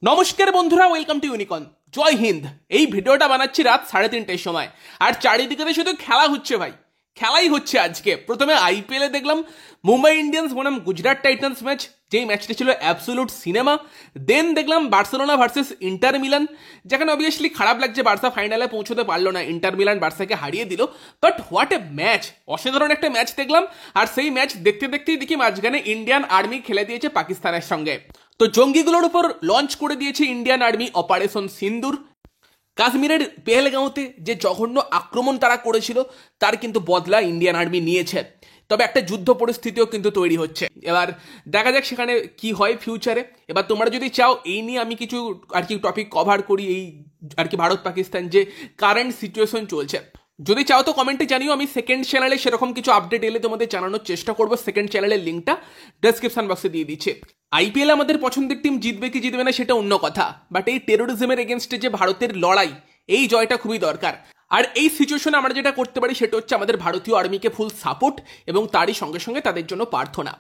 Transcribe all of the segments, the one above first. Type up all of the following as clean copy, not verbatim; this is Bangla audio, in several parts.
নমস্কার বন্ধুরা, ওয়েলকাম টু ইউনিকর্ন। জয় হিন্দ। এই ভিডিওটা বানাচ্ছি রাত 3:30-এর সময়, আর চারিদিকে শুধু খেলা হচ্ছে ভাই, খেলাই হচ্ছে। আজকে প্রথমে আইপিএলে দেখলাম মুম্বাই ইন্ডিয়ান্স বনাম গুজরাট টাইটান্স ম্যাচ, যেই ম্যাচটা ছিল অ্যাবসোলুট সিনেমা। দেন দেখলাম বার্সেলোনা ভার্সেস ইন্টার মিলান, যেখানে অবভিয়াসলি খারাপ লাগছে বার্সা ফাইনালে পৌঁছতে পারলো না, ইন্টার মিলান বার্সাকে হারিয়ে দিল। বাট হোয়াট এ ম্যাচ, অসাধারণ একটা ম্যাচ দেখলাম। আর সেই ম্যাচ দেখতে দেখতেই দেখি মাঝখানে ইন্ডিয়ান আর্মি খেলে দিয়েছে পাকিস্তানের সঙ্গে। তো জঙ্গিগুলোর উপর লঞ্চ করে দিয়েছে ইন্ডিয়ান আর্মি অপারেশন সিন্দুর। কাশ্মীরের পেহেলগাঁওতে যে জঘন্য আক্রমণ তারা করেছিল তার কিন্তু বদলা ইন্ডিয়ান আর্মি নিয়েছে। তবে একটা যুদ্ধ পরিস্থিতিও কিন্তু তৈরি হচ্ছে। এবার দেখা যাক সেখানে কি হয় ফিউচারে। এবার তোমরা যদি চাও এই নিয়ে আমি কিছু টপিক কভার করি, এই ভারত পাকিস্তান যে কারেন্ট সিচুয়েশন চলছে, যদি চাও তো কমেন্টে জানিও। আমি সেকেন্ড চ্যানেলে সেরকম কিছু আপডেট এলে তোমাদের জানানোর চেষ্টা করবো। সেকেন্ড চ্যানেলের লিঙ্কটা ডেসক্রিপশন বক্সে দিয়ে দিচ্ছে। আইপিএল আমাদের পছন্দের টিম জিতবে কি জিতবে না সেটা অন্য কথা, বাট এই টেরোরিজমের এগেনস্টে যে ভারতের লড়াই, এই জয়টা খুবই দরকার। আর এই সিচুয়েশনে আমরা যেটা করতে পারি সেটা হচ্ছে আমাদের ভারতীয় আর্মিকে ফুল সাপোর্ট এবং তারই সঙ্গে সঙ্গে তাদের জন্য প্রার্থনা।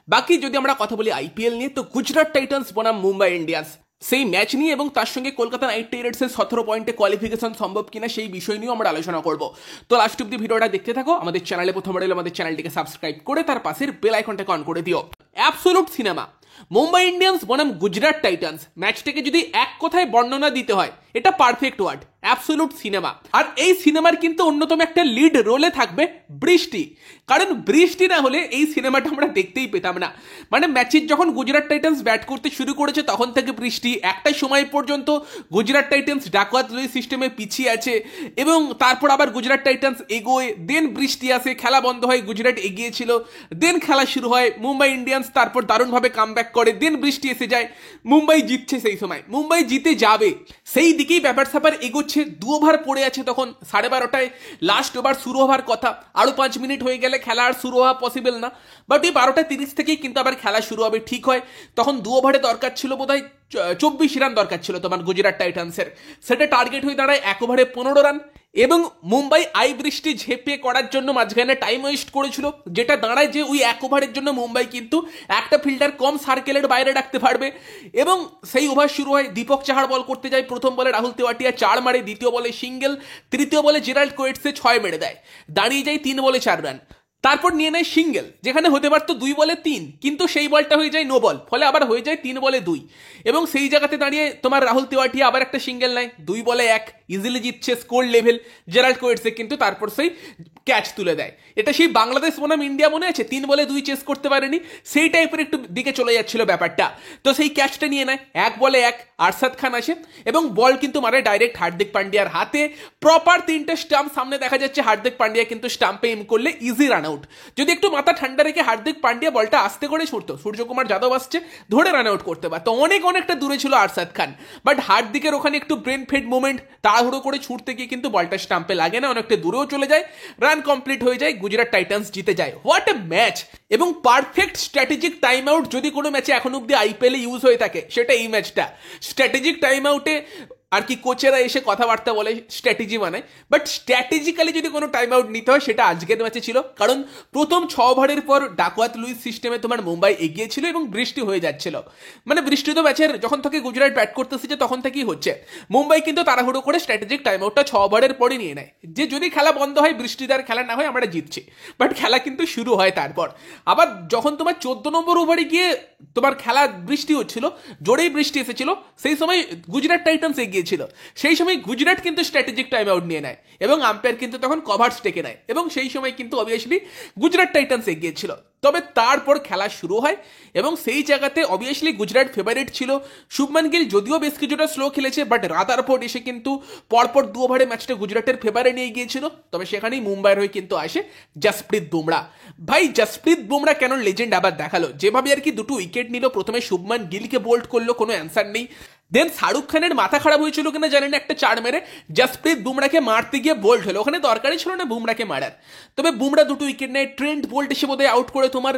বাকি যদি আমরা কথা বলি আইপিএল নিয়ে, তো গুজরাট টাইটান্স বনাম মুম্বাই ইন্ডিয়ান্স সেই ম্যাচ নিয়ে এবং তার সঙ্গে কলকাতা নাইট রাইডার্সের 17 পয়েন্টে কোয়ালিফিকেশন সম্ভব কিনা সেই বিষয় নিয়েও আমরা আলোচনা করব। তো লাস্ট অব্দি ভিডিওটা দেখতে থাকো। আমাদের চ্যানেলে প্রথমবার এলে আমাদের চ্যানেলটিকে সাবস্ক্রাইব করে তার পাশের বেল আইকনটাকে অন করে দিও। Absolute cinema. মুম্বাই ইন্ডিয়ান্স বনাম গুজরাট টাইটান্স ম্যাচটাকে যদি এক কথায় বর্ণনা দিতে হয়, এটা পারফেক্ট ওয়ার্ড, অ্যাবসোলুট সিনেমা। আর এই সিনেমার কিন্তু অন্যতম একটা লিড রোলে থাকবে বৃষ্টি, কারণ বৃষ্টি না হলে এই সিনেমাটা আমরা দেখতেই পেতাম না। মানে ম্যাচের যখন গুজরাট টাইটান্স ব্যাট করতে শুরু করেছে তখন থেকে বৃষ্টি, একটা সময় পর্যন্ত গুজরাট টাইটান্স ডাকওয়াত লুই সিস্টেমে পিছিয়ে আছে এবং তারপর আবার গুজরাট টাইটান্স এগোয়, দেন বৃষ্টি আসে, খেলা বন্ধ হয়, গুজরাট এগিয়েছিল, দেন খেলা শুরু হয়, মুম্বাই ইন্ডিয়ান্স তারপর দারুণভাবে কামব্যাক করে, দেন বৃষ্টি এসে যায়, মুম্বাই জিতছে। সেই সময় মুম্বাই জিতে যাবে সেই দিকেই ব্যাপার স্যাপার এগোচ্ছে। 2 ওভার পড়ে আছে তখন 12:30টায়, লাস্ট ওভার শুরু হওয়ার কথা, আরো 5 মিনিট হয়ে গেলে খেলা আর শুরু হওয়া পসিবল না। বাট এই 12:30 থেকেই কিন্তু আবার খেলা শুরু হবে ঠিক হয়। তখন 2 ওভারে দরকার ছিল বোধহয় 24 রান দরকার ছিল তোমার গুজরাট টাইটান্সের, সেটা টার্গেট হয়ে দাঁড়ায় 1 ওভারে 15 রান। এবং মুম্বাই আই বৃষ্টি ঝেপে করার জন্য মাঝখানে টাইম ওয়েস্ট করেছিল, যেটা দাঁড়ায় যে ওই 1 ওভারের জন্য মুম্বাই কিন্তু একটা ফিল্ডার কম সার্কেলের বাইরে রাখতে পারবে। এবং সেই ওভার শুরু হয়, দীপক চাহার বল করতে যায়, প্রথম বলে রাহুল তেওয়াটিয়া 4 মারে, দ্বিতীয় বলে সিঙ্গেল, তৃতীয় বলে জেরাল্ড কোয়েটসে 6 মেরে দেয়, দাঁড়িয়ে যায় 3 বলে 4 রান। তারপর নিয়ে নেয় সিঙ্গেল, যেখানে হতে পারতো 2 বলে 3, কিন্তু সেই বলটা হয়ে যায় নো বল, ফলে আবার হয়ে যায় 3 বলে 2। এবং সেই জায়গাতে দাঁড়িয়ে তোমার রাহুল তেওয়াটিয়া আবার একটা সিঙ্গেল নেয়, 2 বলে 1, ইজিলি জিতছে, স্কোর লেভেল। জেরাল্ড কোয়েটসে কিন্তু তারপর সেই ক্যাচ তুলে দেয়। এটা সেই বাংলাদেশ বনাম ইন্ডিয়া মনে আছে, 3 বলে 2 চেস করতে পারেনি, সেই টাইপের একটু দিকে চলে যাচ্ছিল ব্যাপারটা। তো সেই ক্যাচটা নিয়ে নেয়, 1 বলে 1, আরশাদ খান আসে এবং বল কিন্তু মারে ডাইরেক্ট হার্দিক পান্ডিয়ার হাতে। প্রপার 3টে স্টাম্প সামনে দেখা যাচ্ছে, হার্দিক পান্ডিয়া কিন্তু স্টাম্পে এম করলে ইজি রান আউট। যদি একটু মাথা ঠান্ডা রেখে হার্দিক পান্ডিয়া বলটা আস্তে করে ছুটতো, সূর্যকুমার যাদব আসছে, ধরে রান আউট করতে পারতো, অনেকটা দূরে ছিল আরশাদ খান। বাট হার্দিকের ওখানে একটু ব্রেন ফেড মোমেন্ট, তাড়াহুড়ো করে ছুটতে গিয়ে কিন্তু বলটা স্টাম্পে লাগে না, অনেকটা দূরেও চলে যায়, রান কমপ্লিট হয়ে যায়, গুজরাট টাইটান্স জিতে যায়। What a match! এবং পারফেক্ট স্ট্র্যাটেজিক টাইম আউট যদি কোনো ম্যাচে এখন অব্দি আইপিএলে ইউজ হয়ে থাকে সেটা এই ম্যাচটা। স্ট্র্যাটেজিক টাইম আউটে কোচেরা এসে কথাবার্তা বলে, স্ট্র্যাটেজি বানায়, বাট স্ট্র্যাটেজিক্যালি যদি কোনো টাইম আউট নিতে হয় সেটা আজকের ম্যাচে ছিল। কারণ প্রথম 6 ওভারের পর ডাকওয়াত লুইস সিস্টেমে তোমার মুম্বাই এগিয়েছিল এবং বৃষ্টি হয়ে যাচ্ছিল। মানে বৃষ্টি তো ম্যাচের যখন থেকে গুজরাট ব্যাট করতেছে যে তখন থেকেই হচ্ছে। মুম্বাই কিন্তু তাড়াহুড়ো করে স্ট্র্যাটেজিক টাইম আউটটা 6 ওভারের পরই নিয়ে নেয়, যে যদি খেলা বন্ধ হয়, বৃষ্টিদার খেলা না হয়, আমরা জিতছি। বাট খেলা কিন্তু শুরু হয় তারপর। আবার যখন তোমার 14 নম্বর ওভারে গিয়ে তোমার খেলা বৃষ্টি হচ্ছিল, জোরেই বৃষ্টি এসেছিল, সেই সময় গুজরাট টাইটান্স এগিয়ে ছিল। সেই সময় গুজরাট কিন্তু স্ট্র্যাটেজিক টাইম আউট নিয়ে নেয় এবং আম্পায়ার কিন্তু তখন কভার্স টেকে নেয় এবং সেই সময় কিন্তু অবভিয়াসলি গুজরাট টাইটান্স এগিয়েছিল। তবে তারপর খেলা শুরু হয় এবং সেই জায়গাতে অবভিয়াসলি গুজরাট ফেভারিট ছিল। শুভমান গিল যদিও বেশ কিছুটা স্লো খেলেছে, বাট রাদারফোর্ড এসে কিন্তু পরপর 2 ওভারে ম্যাচটা গুজরাটের ফেভারে নিয়ে গিয়েছিল। তবে সেখানেই মুম্বাইয়ের হয়ে কিন্তু আসে জসপ্রীত বুমরা। ভাই জসপ্রীত বুমরা কেন লেজেন্ড আবার দেখালো, যেভাবে দুটো উইকেট নিল, প্রথমে শুভমান গিলকে বোল্ড করলো, কোনো অ্যান্সার নেই। দেন শাহরুখ খানের মাথা খারাপ হয়েছিল কিনা জানি না, একটা 4 মেরে জসপ্রীত বুমরাকে মারতে গিয়ে বোল্ড হলো, ওখানে দরকারই ছিল না বুমরাকে মারার। তবে বুমরা 2টো উইকেট নেয়, ট্রেন্ট বোল্ট এসে বোধহয় আউট করে তোমার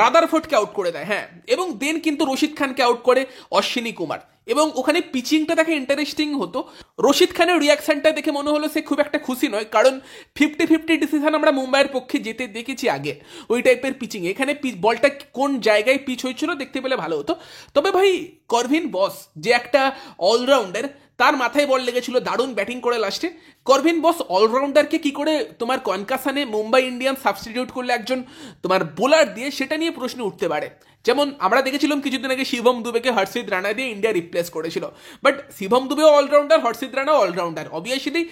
রাদারফোর্ডকে আউট করে দেয়, হ্যাঁ, এবং দেন কিন্তু রশিদ খানকে আউট করে অশ্বিনী কুমার। এবং ওখানে পিচিংটা দেখে ইন্টারেস্টিং হতো। রশিদ খানের রিয়াকশনটা দেখে মনে হলো সে খুব একটা খুশি নয়, কারণ 50-50 ডিসিশন আমরা মুম্বাইয়ের পক্ষে যেতে দেখেছি আগে ওই টাইপের পিচিং। এখানে বলটা কোন জায়গায় পিচ হয়েছিল দেখতে পেলে ভালো হতো। তবে ভাই করভিন বস যে একটা অলরাউন্ডার, তার মাথায় বল লেগেছিল, দারুণ ব্যাটিং করে লাস্টে। করভিন বস অলরাউন্ডারকে কি করে তোমার কনকাসানে মুম্বাই ইন্ডিয়ান্স সাবস্টিটিউট করলে একজন তোমার বোলার দিয়ে, সেটা নিয়ে প্রশ্ন উঠতে পারে। যেমন আমরা দেখেছিলাম কিছুদিন আগে শিবম দুবেকে হর্ষিত রানা দিয়ে ইন্ডিয়া রিপ্লেস করেছিল, বাট শিবম দুবেও অলরাউন্ডার, হর্ষিত রানাও অলরাউন্ডার। অবভিয়াসলি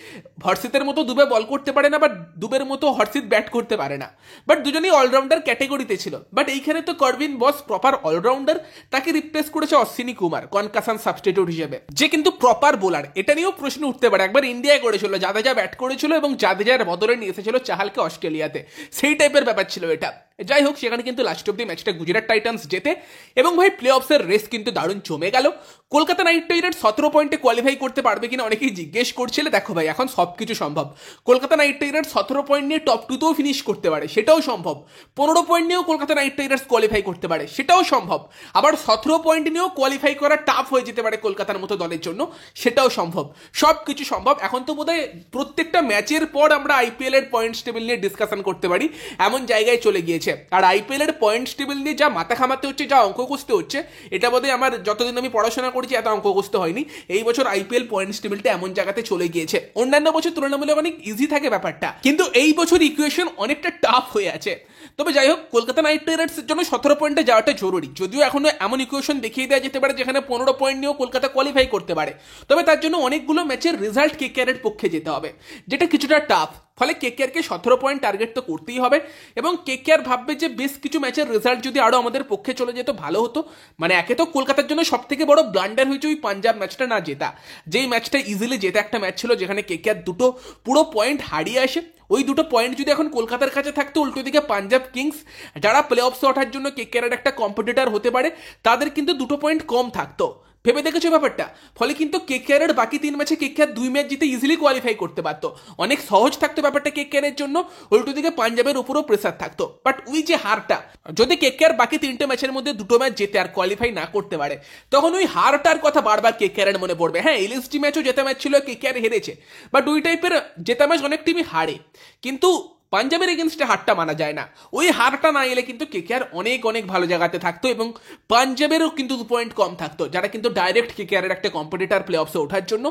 হর্ষিতের মতো দুবে বল করতে পারে না, বাট দুবের মতো হর্ষিত ব্যাট করতে পারে না, বাট দুজনেই অলরাউন্ডার ক্যাটেগরিতে ছিল। বাট এইখানে তো করভিন বস প্রপার অলরাউন্ডার, তাকে রিপ্লেস করেছে অশ্বিনী কুমার কনকাসান সাবস্টিটিউট হিসেবে, যে কিন্তু প্রপার বোলার। এটা নিয়েও প্রশ্ন উঠতে পারে, একবার ইন্ডিয়ায় করেছিল, জাদেজা ব্যাট করেছিল এবং জাদেজার বদলে নিয়ে এসেছিল চাহালকে অস্ট্রেলিয়াতে, সেই টাইপের ব্যাপার ছিল এটা। যাই হোক, সেখানে কিন্তু লাস্ট অব্দি ম্যাচটা গুজরাট টাইটান্স জেতে এবং ভাই প্লে অফসের রেস কিন্তু দারুণ জমে গেল। কলকাতা নাইট রাইডার্স 17 পয়েন্টে কোয়ালিফাই করতে পারবে কিনা অনেকেই জিজ্ঞেস করছিলে। দেখো ভাই, এখন সবকিছু সম্ভব। কলকাতা নাইট রাইডার্স 17 পয়েন্ট নিয়ে টপ 2তেও ফিনিশ করতে পারে, সেটাও সম্ভব। 15 পয়েন্ট নিয়েও কলকাতা নাইট রাইডার্স কোয়ালিফাই করতে পারে, সেটাও সম্ভব। আবার 17 পয়েন্ট নিয়েও কোয়ালিফাই করা টাফ হয়ে যেতে পারে কলকাতার মতো দলের জন্য, সেটাও সম্ভব। সব কিছু সম্ভব। এখন তো বোধহয় প্রত্যেকটা ম্যাচের পর আমরা আইপিএল এর পয়েন্টস টেবিল নিয়ে ডিসকাশন করতে পারি, এমন জায়গায় চলে গিয়েছে। আর আইপিএল এর পয়েন্টস টেবিল নিয়ে যা মাথা ঘামাতে হচ্ছে, যা অঙ্ক কষতে হচ্ছে, এটা বোধহয় আমার যতদিন আমি পড়াশোনা করেছি এত অঙ্ক কষতে হয়নি। এই বছর আইপিএল পয়েন্টস টেবিলটা এমন জায়গাতে চলে গিয়েছে। অন্যান্য বছর তুলনামূলক অনেক ইজি থাকে ব্যাপারটা, কিন্তু এই বছর ইকুয়েশন অনেকটা টাফ হয়ে আছে। তবে যাই হোক, কলকাতা নাইট রাইডার্সের জন্য 17 পয়েন্টে যাওয়াটা জরুরি। যদিও এখনো এমন ইকুয়েশন দেখিয়ে দেওয়া যেতে পারে যেখানে 15 পয়েন্ট নিয়েও কলকাতা কোয়ালিফাই করতে পারে, তবে তার জন্য অনেকগুলো ম্যাচের রেজাল্ট কেকেআরের পক্ষে যেতে হবে, যেটা কিছুটা টাফ। ফলে কেকেআরকে 17 পয়েন্ট টার্গেট তো করতেই হবে এবং কেকেআর ভাববে যে বেশ কিছু ম্যাচের রেজাল্ট যদি আরো আমাদের পক্ষে চলে যেত ভালো হতো। মানে একে তো কলকাতার জন্য সব থেকে বড় ব্লান্ডার হয়েছে ওই পাঞ্জাব ম্যাচটা না জেতা, যেই ম্যাচটা ইজিলি জেতা একটা ম্যাচ ছিল, যেখানে কেকেআর দুটো পুরো পয়েন্ট হারিয়ে আসে। ওই দুটো পয়েন্ট যদি এখন কলকাতার কাছে থাকতো, উল্টো দিকে পাঞ্জাব কিংস যারা প্লে অফসে ওঠার জন্য কেকেআরের একটা কম্পিটিটর হতে পারে, তাদের কিন্তু দুটো পয়েন্ট কম থাকতো। ভেবে দেখেছো ব্যাপারটা? ফলে কিন্তু কেকেআরের বাকি 3 ম্যাচে কেকেআর 2 ম্যাচ জিতে ইজিলি কোয়ালিফাই করতে পারতো, অনেক সহজ থাকতো ব্যাপারটা কেকেআরের জন্য। উল্টো দিকে পাঞ্জাবের উপরও প্রেসার থাকতো। বাট ওই যে হারটা, যদি কেকেআর বাকি 3টে ম্যাচের মধ্যে 2টো ম্যাচ জেতে আর কোয়ালিফাই না করতে পারে, তখন ওই হারটার কথা বারবার কেকেআরের মনে পড়বে। হ্যাঁ, এলএসডি ম্যাচও জেতা ম্যাচ ছিল, কেকেআর হেরেছে, বাট ওই টাইপের জেতা ম্যাচ অনেক টিমই হারে, কিন্তু পাঞ্জাবের এগেনস্টে হারটা মানা যায় না। ওই হারটা না এলে কিন্তু কেকেআর অনেক অনেক ভালো জায়গাতে থাকতো এবং পাঞ্জাবেরও কিন্তু 2 পয়েন্ট কম থাকতো, যারা কিন্তু ডাইরেক্ট কেকেআরের একটা কম্পিটিটর প্লে অফসে ওঠার জন্য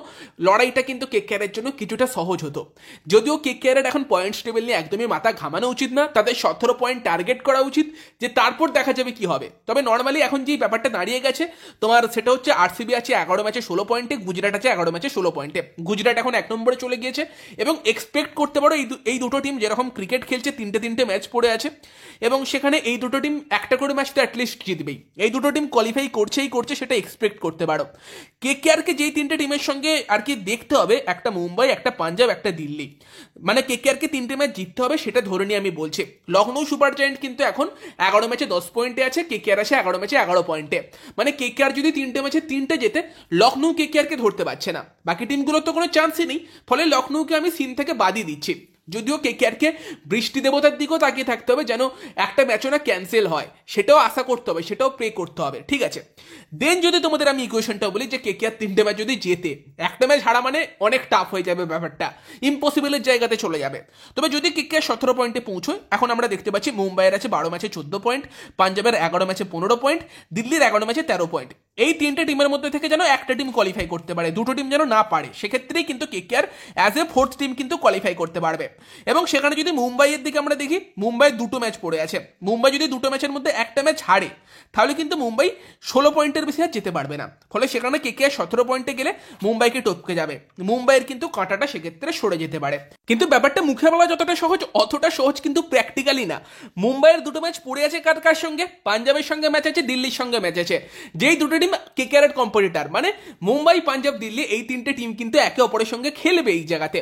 লড়াইটা কিন্তু কেকেআরের জন্য কিছুটা সহজ হতো। যদিও কেকেআরের এখন পয়েন্টস টেবিল নিয়ে একদমই মাথা ঘামানো উচিত না, তাদের 17 পয়েন্ট টার্গেট করা উচিত, যে তারপর দেখা যাবে কি হবে। তবে নর্মালি এখন যেই ব্যাপারটা দাঁড়িয়ে গেছে তোমার, সেটা হচ্ছে আরসিবি আছে 11 ম্যাচে 16 পয়েন্টে, গুজরাট আছে 11 ম্যাচে 16 পয়েন্টে। গুজরাট এখন 1 নম্বরে চলে গিয়েছে এবং এক্সপেক্ট করতে পারো এই দুটো টিম যেরকম ক্রিকেট খেলছে, 3টে ম্যাচ পড়ে আছে এবং সেখানে এই দুটো টিম একটা করে ম্যাচ তো অ্যাটলিস্ট জিতবেই। এই দুটো টিম কোয়ালিফাই করছে সেটা এক্সপেক্ট করতে পারো। কেকেআরকে যেই 3টে টিমের সঙ্গে আর কি দেখতে হবে, একটা মুম্বাই, একটা পাঞ্জাব, একটা দিল্লি, মানে কেকেআরকে 3টে ম্যাচ জিততে হবে, সেটা ধরে নিয়ে আমি বলছি। লখনৌ সুপার জায়ান্ট কিন্তু এখন 11 ম্যাচে 10 পয়েন্টে আছে, কেকেআর আছে 11 ম্যাচে 11 পয়েন্টে। মানে কেকেআর যদি 3টে ম্যাচে 3টে জেতে, লখনৌ কেকেআরকে ধরতে পারছে না, বাকি টিমগুলোর তো কোনো চান্সই নেই। ফলে লখনৌকে আমি সিন থেকে বাদই দিচ্ছি। যদিও কেকেআরকে বৃষ্টি দেবতার দিকেও তাকিয়ে থাকতে হবে, যেন একটা ম্যাচও না ক্যান্সেল হয়, সেটাও আশা করতে হবে, সেটাও প্রে করতে হবে, ঠিক আছে। দেন যদি তোমাদের আমি ইকুয়েশনটা বলি যে কেকেআর 3টে ম্যাচ যদি জেতে, একটা ম্যাচ হারা মানে অনেক টাফ হয়ে যাবে, ব্যাপারটা ইম্পসিবলের জায়গাতে চলে যাবে। তবে যদি কেকেআর 17 পয়েন্টে পৌঁছয়, এখন আমরা দেখতে পাচ্ছি মুম্বাইয়ের আছে 12 ম্যাচে 14 পয়েন্ট, পাঞ্জাবের 11 ম্যাচে 15 পয়েন্ট, দিল্লির 11 ম্যাচে 13 পয়েন্ট। এই 3টে টিমের মধ্যে থেকে যেন একটা টিম কোয়ালিফাই করতে পারে, দুটো টিম যেন না পারে, সেক্ষেত্রেই কিন্তু KKR as a 4th team কিন্তু কোয়ালিফাই করতে পারবে। এবং সেখানে যদি মুম্বাইয়ের দিকে আমরা দেখি, মুম্বাই 2টো ম্যাচ পড়ে আছে, মুম্বাই যদি 2টো ম্যাচের মধ্যে একটা ম্যাচ হারে, তাহলে কিন্তু মুম্বাই 16 পয়েন্টের বেশি আর যেতে পারবে না। ফলে সেখানে কেকেআর 17 পয়েন্টে গেলে মুম্বাইকে টপকে যাবে, মুম্বাইয়ের কিন্তু কাঁটাটা সেক্ষেত্রে সরে যেতে পারে। কিন্তু ব্যাপারটা মুখে বলা যতটা সহজ, অতটা সহজ কিন্তু প্র্যাকটিক্যালি না। মুম্বাইয়ের 2টো ম্যাচ পড়ে আছে কার কার সঙ্গে, পাঞ্জাবের সঙ্গে ম্যাচ আছে, দিল্লির সঙ্গে ম্যাচ আছে, যেই দুটো টিম কেকেআরের কম্পিটিটর, মানে মুম্বাই, পাঞ্জাব, দিল্লি, এই 3টে টিম কিন্তু একে অপরের সঙ্গে খেলবে এই জায়গাতে।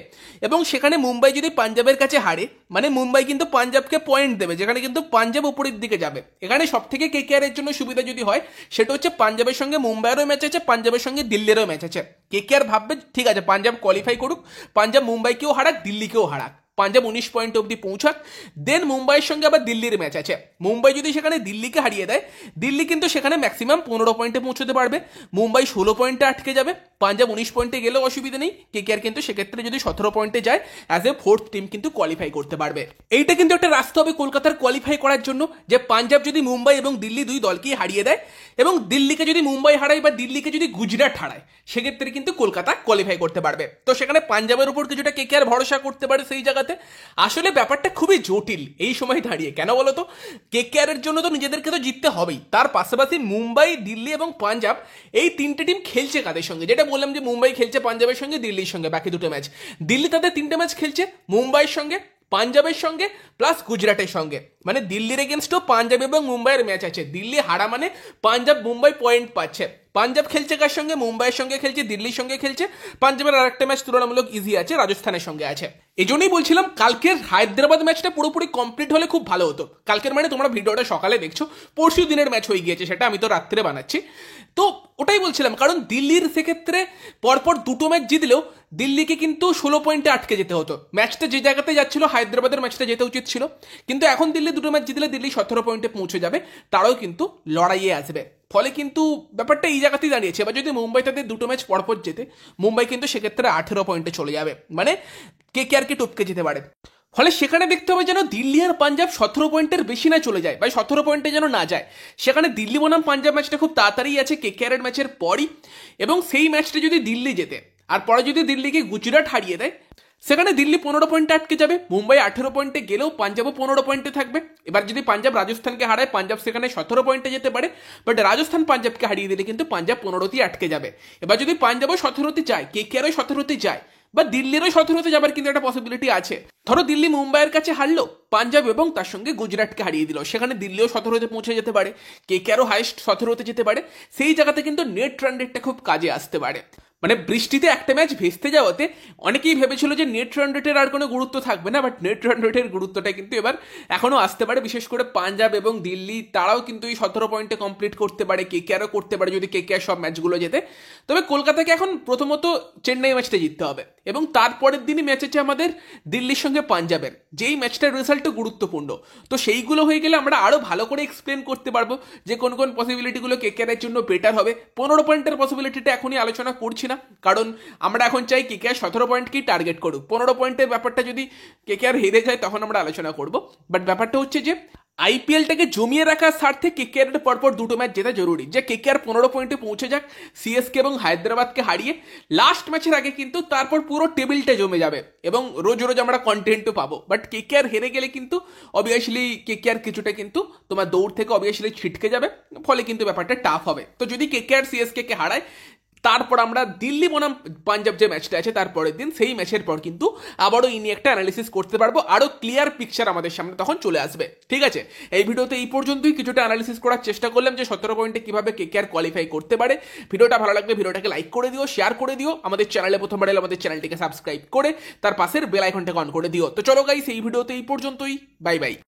এবং সেখানে মুম্বাই যদি পাঞ্জাবের কাছে হারে, মানে মুম্বাই কিন্তু পাঞ্জাবকে পয়েন্ট দেবে, যেখানে কিন্তু পাঞ্জাব উপরের দিকে যাবে। এখানে সব থেকে কেকেআরের জন্য সুবিধা যদি হয়, সেটা হচ্ছে পাঞ্জাবের সঙ্গে মুম্বাইয়েরও ম্যাচ আছে, পাঞ্জাবের সঙ্গে দিল্লিরও ম্যাচ আছে। কেকেআর ভাববে ঠিক আছে পাঞ্জাব কোয়ালিফাই করুক, পাঞ্জাব মুম্বাইকেও হারাক, দিল্লিকেও হারাক, পাঞ্জাব 19 পয়েন্ট অব্দি পৌঁছাক, দেন মুম্বাইয়ের সঙ্গে আবার দিল্লির ম্যাচ আছে। মুম্বাই যদি সেখানে দিল্লিকে হারিয়ে দেয়, দিল্লি কিন্তু সেখানে ম্যাক্সিমাম 15 পয়েন্টে পৌঁছতে পারবে, মুম্বাই 16 পয়েন্টে আটকে যাবে, পাঞ্জাব 19 পয়েন্টে গেলেও অসুবিধা নেই, কেকেআর কিন্তু সেক্ষেত্রে যদি 17 পয়েন্টে যায় অ্যাজ এ ফোর্থ টিম কিন্তু কোয়ালিফাই করতে পারবে। এইটা কিন্তু একটা রাস্তা হবে কলকাতার কোয়ালিফাই করার জন্য, যে পাঞ্জাব যদি মুম্বাই এবং দিল্লি দুই দলকেই হারিয়ে দেয় এবং দিল্লিকে যদি মুম্বাই হারায় বা দিল্লিকে যদি গুজরাট হারায়, সেক্ষেত্রে কিন্তু কলকাতা কোয়ালিফাই করতে পারবে। তো সেখানে পাঞ্জাবের উপর কিছুটা কেকেআর ভরসা করতে পারে সেই জায়গাতে। আসলে ব্যাপারটা খুবই জটিল এই সময় দাঁড়িয়ে, কেন বলো তো? কেকেআর এর জন্য তো নিজেদেরকে তো জিততে হবেই, তার পাশাপাশি মুম্বাই, দিল্লি এবং পাঞ্জাব এই তিনটে টিম খেলছে কাদের সঙ্গে, যেটা বললাম যে মুম্বাই খেলছে পাঞ্জাবের সঙ্গে, দিল্লির সঙ্গে, বাকি দুটো ম্যাচ দিল্লি তাদের তিনটে ম্যাচ খেলছে মুম্বাইয়ের সঙ্গে, পাঞ্জাবের সঙ্গে প্লাস গুজরাটের সঙ্গে। মানে দিল্লির এগেনস্টও পাঞ্জাব এবং মুম্বাইয়ের ম্যাচ আছে, দিল্লি হারা মানে পাঞ্জাব মুম্বাই পয়েন্ট পাচ্ছে। পাঞ্জাব খেলছে কার সঙ্গে? মুম্বাইয়ের সঙ্গে খেলছে, দিল্লির সঙ্গে খেলছে, পাঞ্জাবের আর একটা ম্যাচ তুলনামূলক ইজি আছে, রাজস্থানের সঙ্গে আছে। এই জন্যই বলছিলাম কালকের হায়দ্রাবাদ ম্যাচটা পুরোপুরি কমপ্লিট হলে খুব ভালো হতো। কালকের মানে তোমরা ভিডিওটা সকালে দেখছো, পরশু দিনের ম্যাচ হয়ে গিয়েছে, সেটা আমি তো রাত্রে বানাচ্ছি। তো ওটাই বলছিলাম, কারণ দিল্লির সেক্ষেত্রে পরপর দুটো ম্যাচ জিতলেও দিল্লিকে কিন্তু 16 পয়েন্টে আটকে যেতে হতো। ম্যাচটা যে জায়গাতে যাচ্ছিল হায়দ্রাবাদের ম্যাচটা যেতে উচিত ছিল, কিন্তু এখন দিল্লি দুটো ম্যাচ জিতলে দিল্লি 17 পয়েন্টে পৌঁছে যাবে, তারাও কিন্তু লড়াইয়ে আসবে। ফলে কিন্তু ব্যাপারটা এই জায়গাতেই দাঁড়িয়েছে। এবার যদি মুম্বাই তাদের দুটো ম্যাচ পরপর যেতে, মুম্বাই কিন্তু সেক্ষেত্রে 18 পয়েন্টে চলে যাবে, মানে কেকেআরকে টপকে যেতে পারে। ফলে সেখানে দেখতে হবে যেন দিল্লি আর পাঞ্জাব 17 পয়েন্টের বেশি না চলে যায়, বা 17 পয়েন্টে যেন না যায়। সেখানে দিল্লি বনাম পাঞ্জাব ম্যাচটা খুব তাড়াতাড়ি আছে কেকেআরের ম্যাচের পরই, এবং সেই ম্যাচটা যদি দিল্লি জেতে আর পরে যদি দিল্লিকে গুজরাট হারিয়ে দেয়, সেখানে দিল্লি 15 পয়েন্টে আটকে যাবে, মুম্বাই 18 পয়েন্টে গেলেও পাঞ্জাবও 15 পয়েন্টে থাকবে। এবার যদি পাঞ্জাব রাজস্থানকে হারায়, পাঞ্জাব সেখানে 17 পয়েন্টে যেতে পারে, বাট রাজস্থান পাঞ্জাবকে হারিয়ে দিলে কিন্তু পাঞ্জাব 15তেই আটকে যাবে। এবার যদি পাঞ্জাবও 17তে যায়, কেকেআরও 17তে যায়, বা দিল্লিরও 17তে যাবার কিন্তু একটা পসিবিলিটি আছে। ধরো দিল্লি মুম্বাইয়ের কাছে হারলো, পাঞ্জাব এবং তার সঙ্গে গুজরাটকে হারিয়ে দিল, সেখানে দিল্লিও 17তে পৌঁছে যেতে পারে, কেকেআরও হাইস্ট 17তে যেতে পারে। সেই জায়গাতে কিন্তু নেট রান রেটটা খুব কাজে আসতে পারে। মানে বৃষ্টিতে একটা ম্যাচ ভেস্তে যাওয়াতে অনেকেই ভেবেছিল যে নেট রান রেটের আর কোনো গুরুত্ব থাকবে না, বাট নেট রান রেটের গুরুত্বটা কিন্তু এবার এখনো আসতে পারে। বিশেষ করে পাঞ্জাব এবং দিল্লি তারাও কিন্তু এই 17 পয়েন্টে কমপ্লিট করতে পারে, কেকেআরও করতে পারে যদি কেকেআর সব ম্যাচগুলো জেতে। তবে কলকাতাকে এখন প্রথমত চেন্নাই ম্যাচটা জিততে হবে, এবং তারপরের দিনই ম্যাচ আছে আমাদের দিল্লির সঙ্গে পাঞ্জাবের, যেই ম্যাচটার রেজাল্টও গুরুত্বপূর্ণ। তো সেইগুলো হয়ে গেলে আমরা আরও ভালো করে এক্সপ্লেন করতে পারবো যে কোন কোন পসিবিলিটিগুলো কেকেআরের জন্য বেটার হবে। 15 পয়েন্টের পসিবিলিটিটা এখনই আলোচনা করছি না, কারণ আমরা এখন চাই কেকেআর 17 পয়েন্টকেই টার্গেট করুক। 15 পয়েন্টের ব্যাপারটা যদি কেকেআর হেরে যায় তখন আমরা আলোচনা করব। বাট ব্যাপারটা হচ্ছে যে আইপিএলটাকে জমিয়ে রাখার স্বার্থে কেকেআরের পরপর দুটো ম্যাচ জেতা জরুরি, যে কেকেআর 15 পয়েন্টে পৌঁছে যাক সিএসকে এবং হায়দ্রাবাদকে হারিয়ে লাস্ট ম্যাচের আগে, কিন্তু তারপর পুরো টেবিলটা জমে যাবে এবং রোজ রোজ আমরা কন্টেন্টও পাবো। বাট কেকেআর হেরে গেলে কিন্তু অবভিয়াসলি কেকেআর কিছুটা কিন্তু তোমার দৌড় থেকে অবভিয়াসলি ছিটকে যাবে, ফলে কিন্তু ব্যাপারটা টাফ হবে। তো যদি কেকেআর সিএসকে কে হারায়, তারপর আমরা দিল্লি বনাম পাঞ্জাব যে ম্যাচটা আছে তারপরের দিন, সেই ম্যাচের পর কিন্তু আবারও এই নিয়ে একটা অ্যানালিসিস করতে পারবো, আরো ক্লিয়ার পিকচার আমাদের সামনে তখন চলে আসবে। ঠিক আছে, এই ভিডিওতে এই পর্যন্তই কিছুটা অ্যানালিসিস করার চেষ্টা করলাম যে 17 পয়েন্টে কিভাবে কেকেআর কোয়ালিফাই করতে পারে। ভিডিওটা ভালো লাগলে ভিডিওটাকে লাইক করে দিও, শেয়ার করে দিও, আমাদের চ্যানেলে প্রথমবার এলে আমাদের চ্যানেলটিকে সাবস্ক্রাইব করে তার পাশের বেল আইকনটাকে অন করে দিও। তো চলো গাইস, এই ভিডিওতে এই পর্যন্তই, বাই বাই।